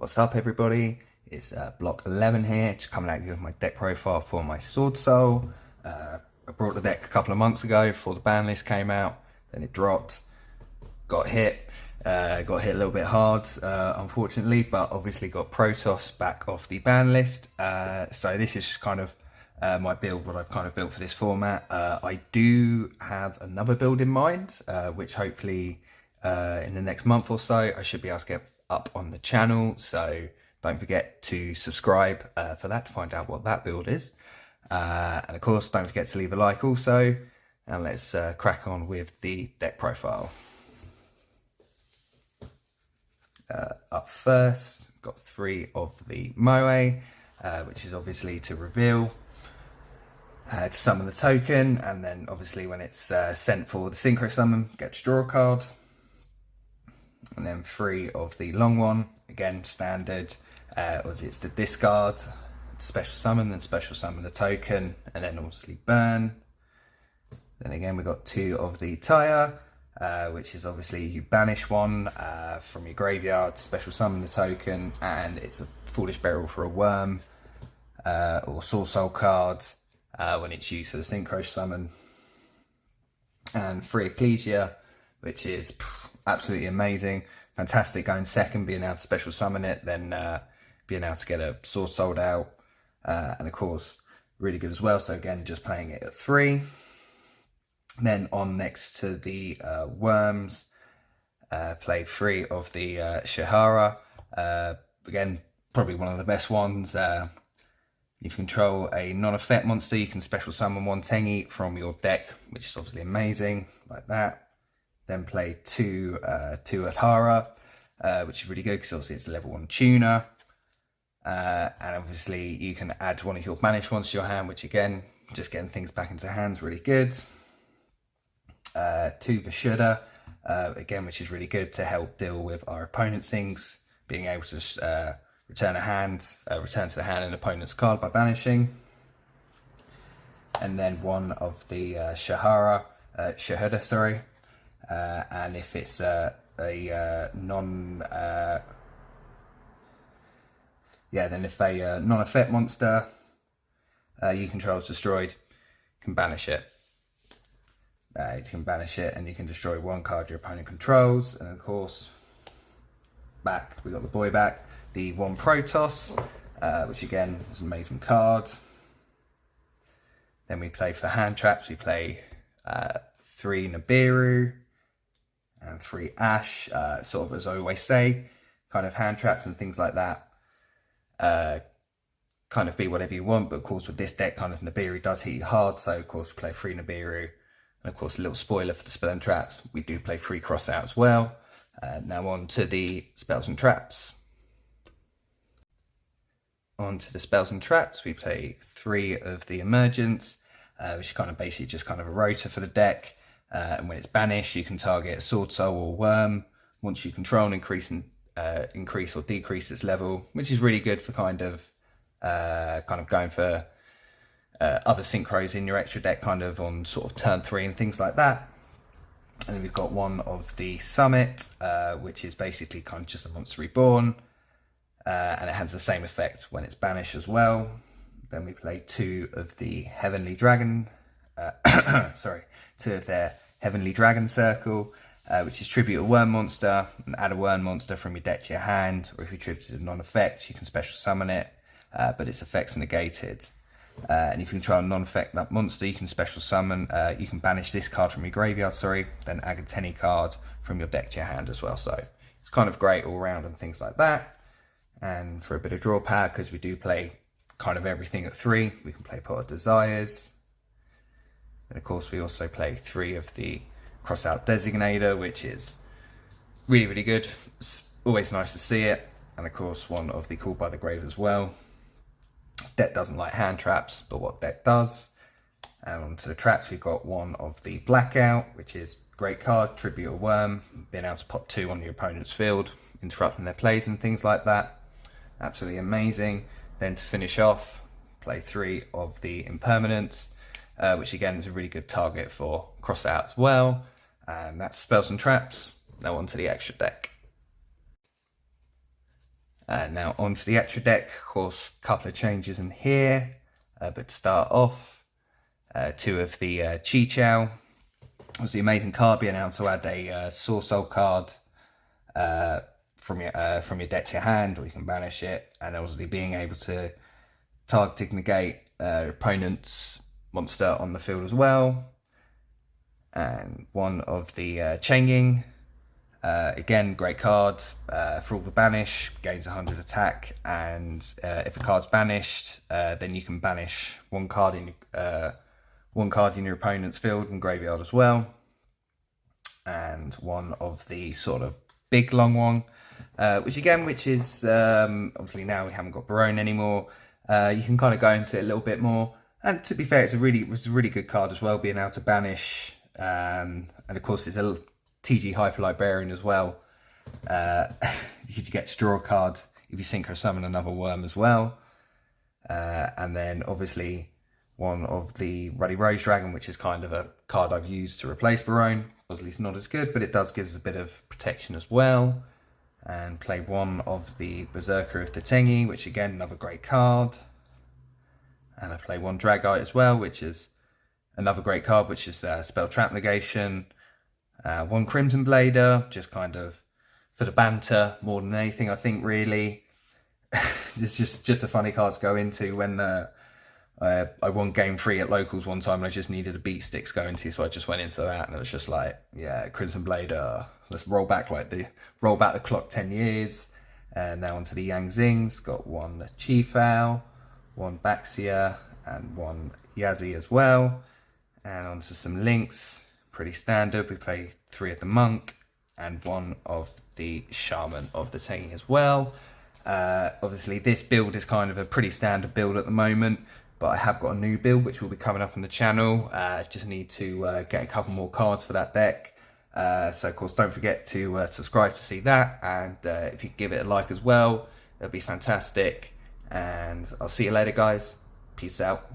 What's up everybody, it's block 11 here, just coming at you with my deck profile for my Swordsoul. I brought the deck a couple of months ago before the ban list came out, then it dropped, got hit a little bit hard unfortunately, but obviously got Protoss back off the ban list. So this is just kind of my build, what I've kind of built for this format. I do have another build in mind, which hopefully in the next month or so I should be able to get up on the channel, so don't forget to subscribe for that to find out what that build is, and of course don't forget to leave a like also, and let's crack on with the deck profile. Up first, got 3 of the Moe, which is obviously to reveal, to summon the token, and then obviously when it's sent for the synchro summon, get to draw a card. And then 3 of the long one, again standard, it's to discard, special summon, then special summon the token, and then obviously burn. Then again we got 2 of the tire, which is obviously you banish one from your graveyard, special summon the token, and it's a foolish burial for a worm, or Swordsoul card when it's used for the synchro summon. And 3 Ecclesia, which is absolutely amazing, fantastic going second, being able to special summon it, then being able to get a Swordsoul out, and of course really good as well. So again, just playing it at 3. Then on next to the worms, play 3 of the Shahara, again probably one of the best ones. If you control a non-effect monster, you can special summon 1 Tengi from your deck, which is obviously amazing, like that. Then play 2 Adhara, which is really good because obviously it's a level 1 tuner. And obviously you can add one of your banished ones to your hand, which again, just getting things back into hand is really good. 2 Vishuddha, again, which is really good to help deal with our opponent's things, being able to return to the hand an opponent's card by banishing. And then 1 of the Shahada, and if it's then if a non-effect monster you control is destroyed, you can banish it. You can banish it and you can destroy 1 card your opponent controls. And of course, we got the boy back, the 1 Protoss, which again is an amazing card. Then we play for hand traps, we play 3 Nibiru and 3 Ash, sort of as I always say, kind of hand traps and things like that. Kind of be whatever you want, but of course with this deck, kind of Nibiru does hit you hard, so of course we play 3 Nibiru. And of course, a little spoiler for the spell and traps, we do play 3 cross out as well. Now on to the spells and traps. On to the spells and traps, we play 3 of the Emergence, which is kind of basically just kind of a rotor for the deck. And when it's banished, you can target a Swordsoul or Worm. Once you control and increase or decrease its level, which is really good for kind of going for other synchros in your extra deck, kind of on sort of turn 3 and things like that. And then we've got 1 of the Summit, which is basically kind of just a Monster Reborn, and it has the same effect when it's banished as well. Then we play 2 of the Heavenly Dragon, 2 of their Heavenly Dragon Circle, which is tribute a worm monster, and add a worm monster from your deck to your hand, or if you tribute a non-effect, you can special summon it, but its effects are negated. And if you control a non-effect that monster, you can special summon, you can banish this card from your graveyard, then add a Tenny card from your deck to your hand as well. So it's kind of great all around and things like that. And for a bit of draw power, because we do play kind of everything at 3, we can play Pot of Desires. And of course we also play 3 of the Crossout Designator, which is really, really good. It's always nice to see it. And of course 1 of the Call by the Grave as well. Deck doesn't like hand traps, but what deck does. And onto the traps, we've got 1 of the Blackout, which is a great card, tribute a worm, being able to pop 2 on your opponent's field, interrupting their plays and things like that. Absolutely amazing. Then to finish off, play 3 of the Impermanence, which again is a really good target for cross out as well. And that's spells and traps. Now on to the extra deck. Now onto the extra deck. Of course, a couple of changes in here, but to start off, 2 of the Chi Chow. It was the amazing card, being able to add a Swordsoul card from your deck to your hand, or you can banish it, and obviously being able to target negate opponent's monster on the field as well. And 1 of the Changing. Again, great card for all the banish, gains 100 attack, and if a card's banished, then you can banish one card in your opponent's field and graveyard as well. And 1 of the sort of big long one, which is obviously now we haven't got Barone anymore. You can kind of go into it a little bit more, and to be fair, it was a really good card as well, being able to banish, and of course it's a TG Hyper Librarian as well. You get to draw a card if you synchro summon another worm as well. And then obviously 1 of the Ruddy Rose Dragon, which is kind of a card I've used to replace Barone. Obviously it's not as good, but it does give us a bit of protection as well. And play 1 of the Berserker of the Tengi, which again, another great card. And I play 1 Dragite as well, which is another great card, which is Spell Trap Negation. 1 Crimson Blader, just kind of for the banter more than anything, I think, really. It's just a funny card to go into. When I won game 3 at locals one time, and I just needed a beat stick to go into, so I just went into that, and it was just like, yeah, Crimson Blader, let's roll back the clock 10 years. And now onto the Yang Zings. Got 1 Chi-Fowl, 1 Baxia, and 1 Yazzie as well. And onto some links. Pretty standard. We play 3 of the Monk and 1 of the Shaman of the Tengi as well. Obviously this build is kind of a pretty standard build at the moment, but I have got a new build which will be coming up on the channel. Just need to get a couple more cards for that deck. So of course don't forget to subscribe to see that, and if you give it a like as well, that'd be fantastic. And I'll see you later, guys. Peace out.